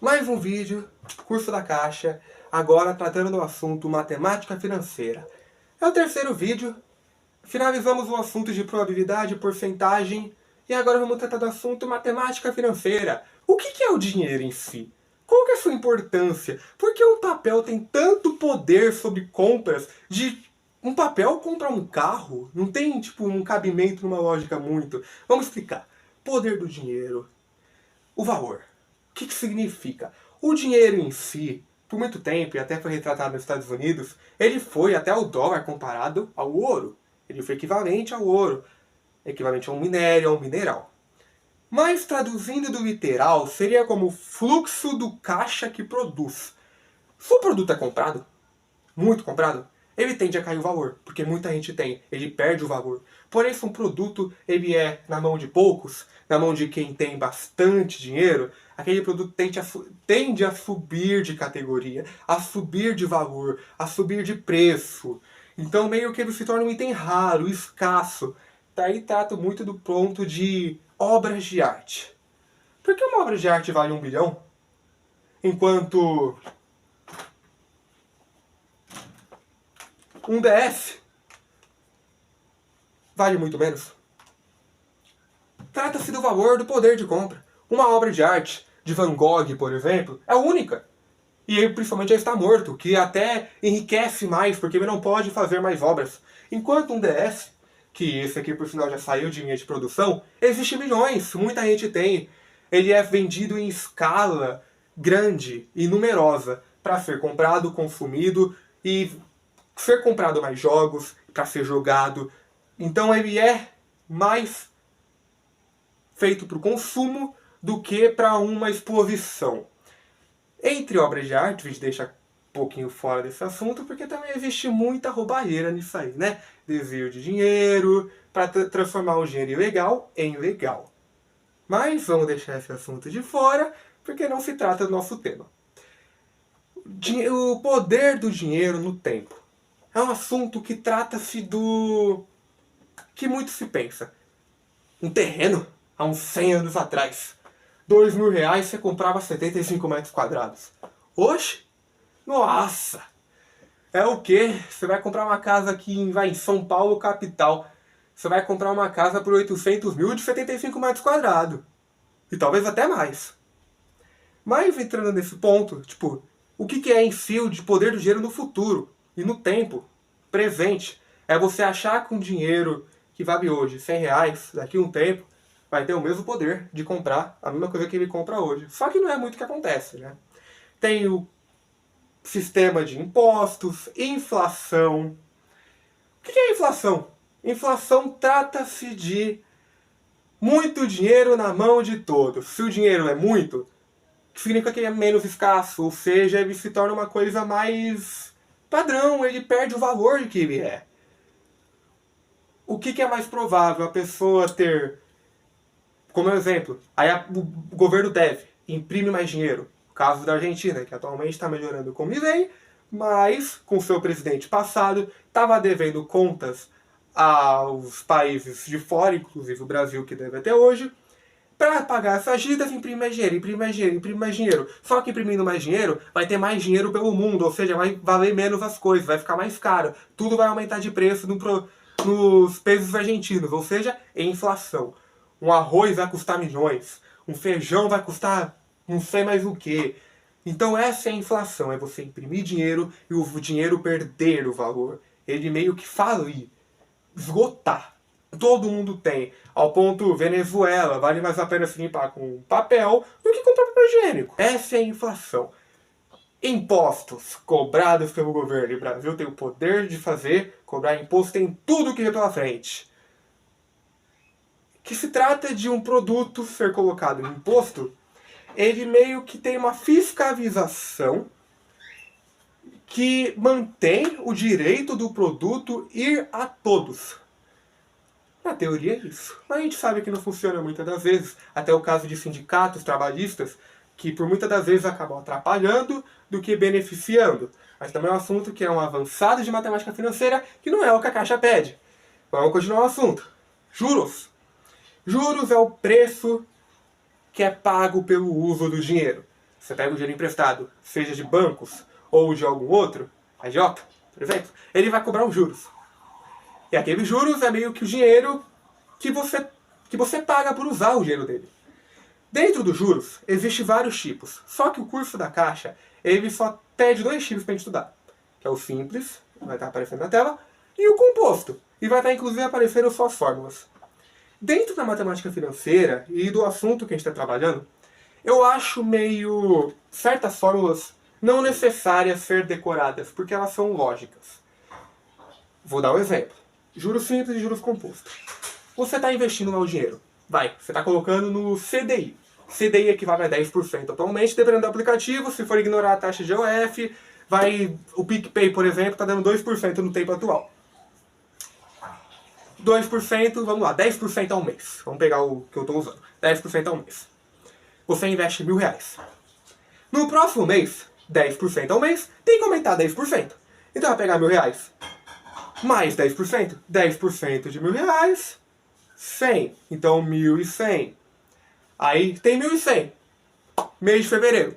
Mais um vídeo, curso da Caixa, agora tratando do assunto matemática financeira. É o terceiro vídeo, finalizamos o assunto de probabilidade, porcentagem, e agora vamos tratar do assunto matemática financeira. O que é o dinheiro em si? Qual que é a sua importância? Por que um papel tem tanto poder sobre compras de... Um papel compra um carro? Não tem, tipo, um cabimento numa lógica muito. Vamos explicar. Poder do dinheiro. O valor. O que significa? O dinheiro em si, por muito tempo, e até foi retratado nos Estados Unidos, ele foi até o dólar comparado ao ouro. Ele foi equivalente ao ouro, equivalente a um minério, a um mineral. Mas traduzindo do literal, seria como o fluxo do caixa que produz. Se o produto é comprado, muito comprado, ele tende a cair o valor, porque muita gente tem, ele perde o valor. Porém, se um produto ele é na mão de poucos, na mão de quem tem bastante dinheiro, aquele produto tende a subir de categoria, a subir de valor, a subir de preço. Então meio que ele se torna um item raro, escasso. Daí trato muito do ponto de obras de arte. Por que uma obra de arte vale 1 bilhão? Enquanto um DF vale muito menos. Trata-se do valor do poder de compra. Uma obra de arte de Van Gogh, por exemplo, é única. E ele principalmente já está morto, que até enriquece mais, porque ele não pode fazer mais obras. Enquanto um DF, que esse aqui por sinal já saiu de linha de produção, existe milhões, muita gente tem. Ele é vendido em escala grande e numerosa para ser comprado, consumido e ser comprado mais jogos, para ser jogado. Então ele é mais feito para o consumo do que para uma exposição. Entre obras de arte, a gente deixa um pouquinho fora desse assunto, porque também existe muita roubalheira nisso aí, né? Desvio de dinheiro, para transformar o dinheiro ilegal em legal. Mas vamos deixar esse assunto de fora, porque não se trata do nosso tema. O poder do dinheiro no tempo. É um assunto que trata-se do que muito se pensa. Um terreno, há uns 100 anos atrás. R$2.000 você comprava 75 metros quadrados. Hoje? Nossa! É o quê? Você vai comprar uma casa aqui em São Paulo, capital. Você vai comprar uma casa por 800 mil de 75 metros quadrados. E talvez até mais. Mas entrando nesse ponto, tipo, o que é em si o de poder do dinheiro no futuro? E no tempo presente? É você achar que um dinheiro que vale hoje R$100, daqui a um tempo, vai ter o mesmo poder de comprar a mesma coisa que ele compra hoje. Só que não é muito o que acontece, né? Tem o sistema de impostos, inflação. O que é inflação? Inflação trata-se de muito dinheiro na mão de todos. Se o dinheiro é muito, significa que ele é menos escasso, ou seja, ele se torna uma coisa mais padrão, ele perde o valor de que ele é. O que é mais provável? A pessoa ter, como exemplo, aí o governo deve, imprime mais dinheiro. O caso da Argentina, que atualmente está melhorando com o Milei, mas com seu presidente passado, estava devendo contas aos países de fora, inclusive o Brasil, que deve até hoje. Para pagar essas dívidas, imprime mais dinheiro, imprime mais dinheiro, imprime mais dinheiro. Só que imprimindo mais dinheiro, vai ter mais dinheiro pelo mundo, ou seja, vai valer menos as coisas, vai ficar mais caro. Tudo vai aumentar de preço nos pesos argentinos, ou seja, em inflação. Um arroz vai custar milhões, um feijão vai custar não sei mais o que. Então essa é a inflação, é você imprimir dinheiro e o dinheiro perder o valor. Ele meio que falir, esgotar. Todo mundo tem. Ao ponto, Venezuela, vale mais a pena se limpar com papel do que comprar papel higiênico. Essa é a inflação. Impostos cobrados pelo governo. O Brasil tem o poder de cobrar imposto em tudo que vem pela frente. Que se trata de um produto ser colocado em imposto, ele meio que tem uma fiscalização que mantém o direito do produto ir a todos. Na teoria é isso. Mas a gente sabe que não funciona muitas das vezes. Até o caso de sindicatos trabalhistas, que por muitas das vezes acabam atrapalhando do que beneficiando. Mas também é um assunto que é um avançado de matemática financeira, que não é o que a Caixa pede. Vamos continuar o assunto. Juros. Juros é o preço que é pago pelo uso do dinheiro. você pega o dinheiro emprestado, seja de bancos ou de algum outro, agiota, por exemplo, ele vai cobrar os juros. E aqueles juros é meio que o dinheiro que você paga por usar o dinheiro dele. Dentro dos juros, existem vários tipos. Só que o curso da Caixa, ele só pede 2 tipos para a gente estudar. Que é o simples, que vai estar aparecendo na tela, e o composto. E vai estar inclusive aparecendo só as fórmulas. Dentro da matemática financeira e do assunto que a gente está trabalhando, eu acho meio certas fórmulas não necessárias ser decoradas, porque elas são lógicas. Vou dar um exemplo. Juros simples e juros compostos. Você está investindo lá o dinheiro. Você está colocando no CDI. CDI equivale a 10% atualmente, dependendo do aplicativo. Se for ignorar a taxa de EOF, o PicPay, por exemplo, está dando 2% no tempo atual. 2%, vamos lá, 10% ao mês. Vamos pegar o que eu estou usando. 10% ao mês. Você investe R$1.000. No próximo mês, 10% ao mês, tem que aumentar 10%. Então vai pegar R$1.000 mais 10%. 10% de R$1.000, 100. Então 1.100. Aí tem 1.100. Mês de fevereiro.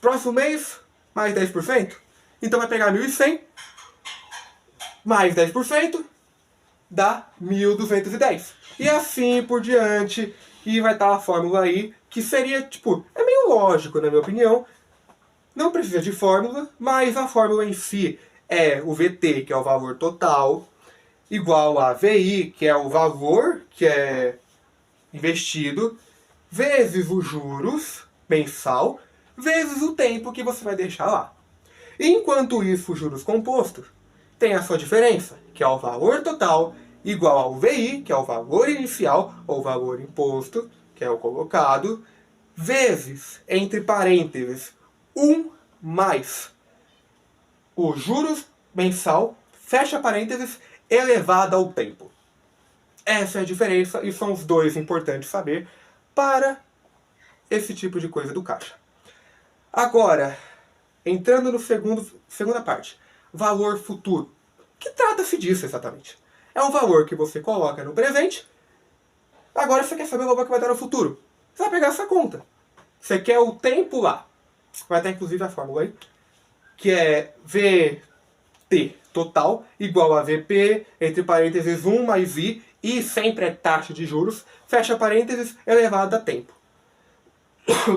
Próximo mês, mais 10%. Então vai pegar 1.100 mais 10%. Dá 1.210. E assim por diante. E vai estar a fórmula aí, que seria, é meio lógico, na minha opinião. Não precisa de fórmula, mas a fórmula em si é o VT, que é o valor total, igual a VI, que é o valor que é investido, vezes os juros mensal, vezes o tempo que você vai deixar lá. Enquanto isso, os juros compostos tem a sua diferença, que é o valor total igual ao VI, que é o valor inicial, ou valor imposto, que é o colocado, vezes, entre parênteses, 1 mais o juros mensal, fecha parênteses, elevado ao tempo. Essa é a diferença e são os dois importantes saber para esse tipo de coisa do caixa. Agora, entrando no segunda parte, valor futuro. Que trata-se disso exatamente? É um valor que você coloca no presente, agora você quer saber o valor que vai dar no futuro. Você vai pegar essa conta. Você quer o tempo lá. Vai ter inclusive a fórmula aí, que é VT total igual a VP, entre parênteses 1 mais I, e sempre é taxa de juros, fecha parênteses, elevado a tempo.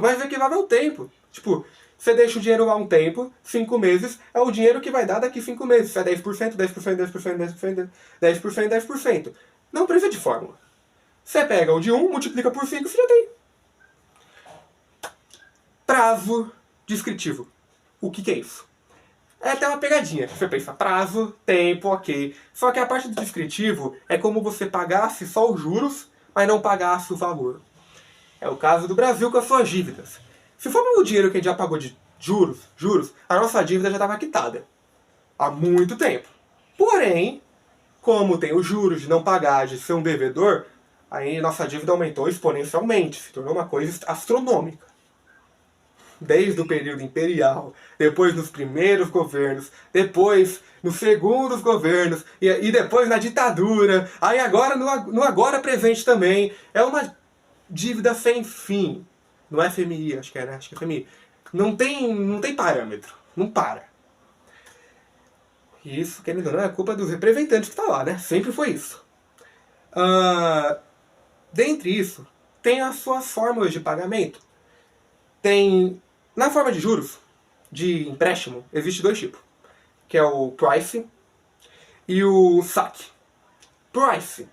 Mas equivale ao tempo. Você deixa o dinheiro lá um tempo, 5 meses, é o dinheiro que vai dar daqui 5 meses. Se é 10%, 10%, 10%, 10%, 10%, 10%. Não precisa de fórmula. Você pega o de 1, multiplica por 5, você já tem. Prazo descritivo. O que é isso? É até uma pegadinha. Você pensa, prazo, tempo, ok. Só que a parte do descritivo é como você pagasse só os juros, mas não pagasse o valor. É o caso do Brasil com as suas dívidas. Se for pelo dinheiro que a gente já pagou de juros, a nossa dívida já estava quitada. Há muito tempo. Porém, como tem os juros de não pagar, de ser um devedor, aí nossa dívida aumentou exponencialmente. Se tornou uma coisa astronômica. Desde o período imperial, depois nos primeiros governos, depois nos segundos governos, e depois na ditadura, aí agora no agora presente também. É uma dívida sem fim. No FMI, acho que é, né? Acho que é FMI. Não tem parâmetro. Não para. E isso, querendo ou não, é culpa dos representantes que estão lá, né? Sempre foi isso. Dentre isso, tem as suas fórmulas de pagamento. Na forma de juros, de empréstimo, existe 2 tipos. Que é o price e o saque. Price.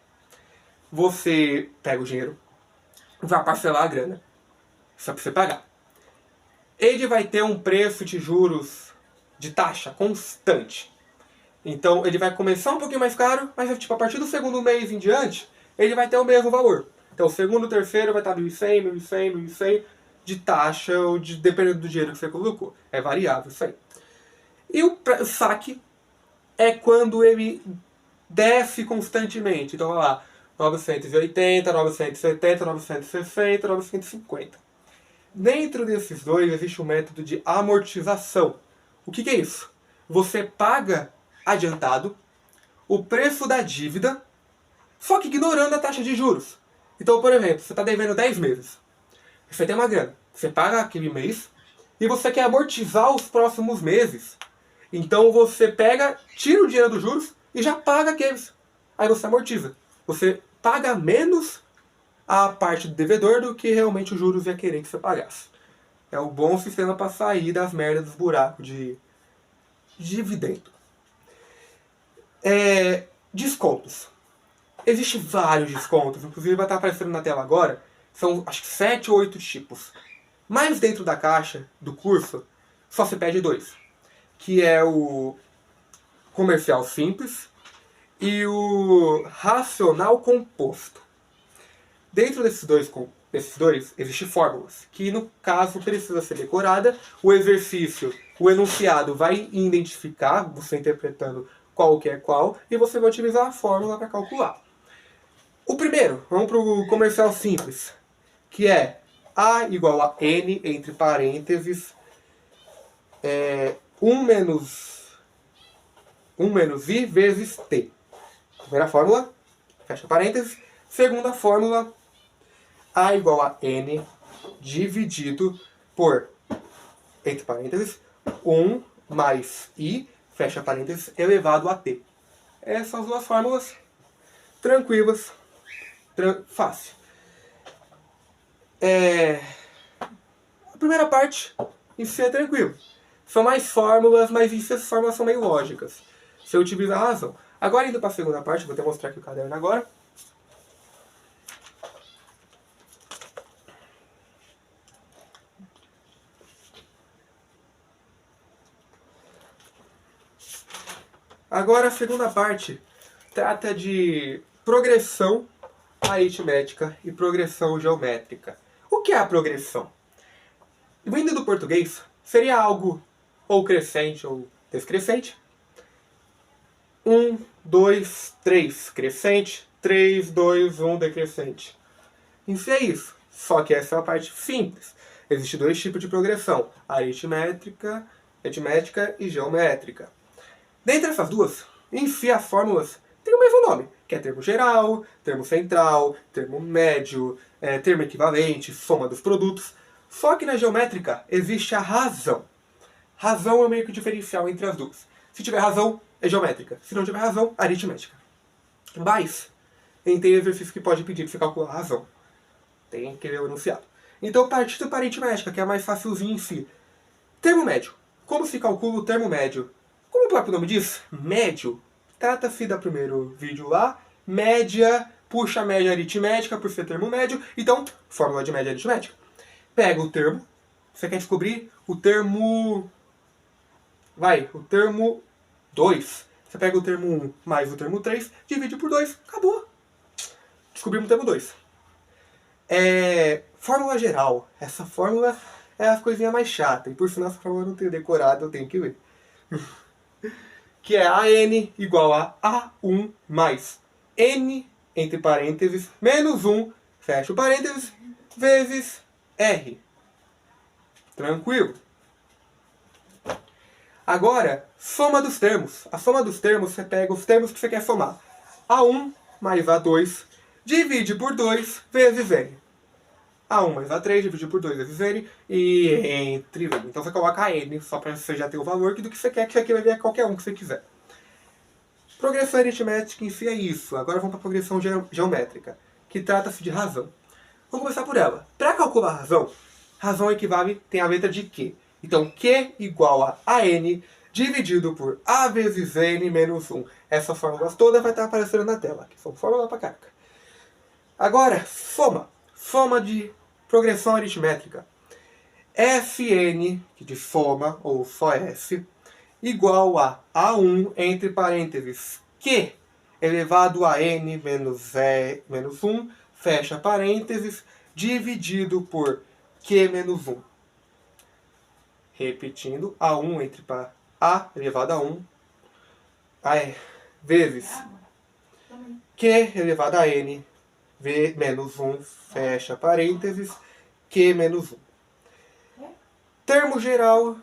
Você pega o dinheiro, vai parcelar a grana. Só para você pagar. Ele vai ter um preço de juros de taxa constante. Então ele vai começar um pouquinho mais caro, mas a partir do segundo mês em diante, ele vai ter o mesmo valor. Então o segundo, terceiro vai estar 1.100, 1.100, 1.100 de taxa, ou dependendo do dinheiro que você colocou. É variável isso aí. E o saque é quando ele desce constantemente. Então vai lá, 980, 970, 960, 950. Dentro desses dois existe um método de amortização. O que é isso? Você paga adiantado o preço da dívida, só que ignorando a taxa de juros. Então, por exemplo, você está devendo 10 meses. Você tem uma grana. Você paga aquele mês, e você quer amortizar os próximos meses. Então você pega, tira o dinheiro dos juros e já paga aqueles. Aí você amortiza. Você paga menos a parte do devedor do que realmente os juros ia querer que você pagasse. É um bom sistema para sair das merdas dos buracos de dividendo. Descontos. Existem vários descontos, inclusive vai estar aparecendo na tela agora. São acho que 7 ou 8 tipos. Mas dentro da caixa do curso, só se pede 2. Que é o comercial simples e o racional composto. Dentro desses dois existem fórmulas, que no caso precisa ser decorada. O exercício, o enunciado vai identificar, você interpretando qual que é qual, e você vai utilizar a fórmula para calcular. O primeiro, vamos para o comercial simples, que é A igual a N, entre parênteses, 1 menos I vezes T. Primeira fórmula, fecha parênteses. Segunda fórmula, A igual a N dividido por, entre parênteses, 1 mais I, fecha parênteses, elevado a T. Essas duas fórmulas, tranquilas, fácil. A primeira parte em si é tranquilo. São mais fórmulas, mas essas fórmulas são meio lógicas. Você utiliza a razão. Agora indo para a segunda parte, vou até mostrar aqui o caderno agora. Agora a segunda parte trata de progressão aritmética e progressão geométrica. O que é a progressão? Vindo do português, seria algo ou crescente ou descrescente. 1, 2, 3 crescente, 3, 2, 1 decrescente. Isso é isso. Só que essa é a parte simples. Existem 2 tipos de progressão: aritmética e geométrica. Dentre essas duas, em si as fórmulas têm o mesmo nome, que é termo geral, termo central, termo médio, termo equivalente, soma dos produtos. Só que na geométrica existe a razão. Razão é meio que o diferencial entre as duas. Se tiver razão, é geométrica. Se não tiver razão, aritmética. Mas, tem exercício que pode pedir para você calcular a razão. Tem que ler o enunciado. Então, partindo para a aritmética, que é a mais facilzinho em si. Termo médio. Como se calcula o termo médio? Como o próprio nome diz, médio, trata-se do primeiro vídeo lá, média, puxa a média aritmética por ser termo médio, então, fórmula de média aritmética. Pega o termo, você quer descobrir o termo... o termo 2. Você pega o termo 1 mais o termo 3, divide por 2, acabou. Descobrimos o termo 2. Fórmula geral. Essa fórmula é a coisinha mais chata, e por sinal essa fórmula eu não tenho decorado, eu tenho que ler. Que é AN igual a A1 mais N, entre parênteses, menos 1, fecha o parênteses, vezes R. Tranquilo? Agora, soma dos termos. A soma dos termos, você pega os termos que você quer somar. A1 mais A2, divide por 2, vezes N. A1 mais A3, divide por 2 vezes N, e entre N. Então você coloca N, só para você já ter o valor do que você quer, que aqui vai vir qualquer um que você quiser. Progressão aritmética em si é isso. Agora vamos para a progressão geométrica, que trata-se de razão. Vamos começar por ela. Para calcular a razão equivale, tem a letra de Q. Então, Q igual a AN dividido por A vezes N menos 1. Essas fórmulas todas vai estar aparecendo na tela, que são fórmulas para caraca. Agora, soma. Soma de progressão aritmética. Fn, que de soma, ou só S, igual a A1, entre parênteses, Q elevado a N menos 1, fecha parênteses, dividido por Q menos 1. Repetindo, A1 entre A elevado a 1, vezes Q elevado a N menos 1, fecha parênteses, Q menos 1. Termo geral,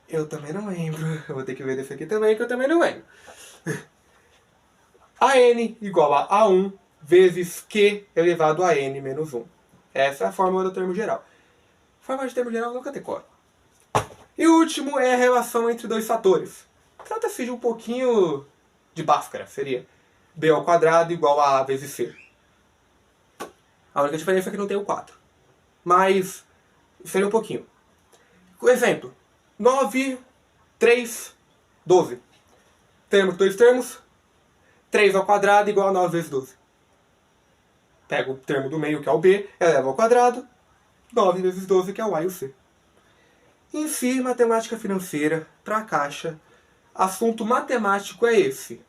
eu também não lembro. Eu vou ter que ver desse aqui também, que eu também não lembro. AN igual a A1 vezes Q elevado a N menos 1. Essa é a fórmula do termo geral. Forma de termo geral eu nunca decoro. E o último é a relação entre dois fatores. Trata-se de um pouquinho de Bhaskara, seria b ao quadrado igual a a vezes c. A única diferença é que não tem o 4. Mas seria um pouquinho. Exemplo, 9, 3, 12. Temos dois termos, 3 ao quadrado igual a 9 vezes 12. Pego o termo do meio, que é o b, elevo ao quadrado, 9 vezes 12, que é o a e o c. Em si, matemática financeira, para a Caixa, assunto matemático é esse.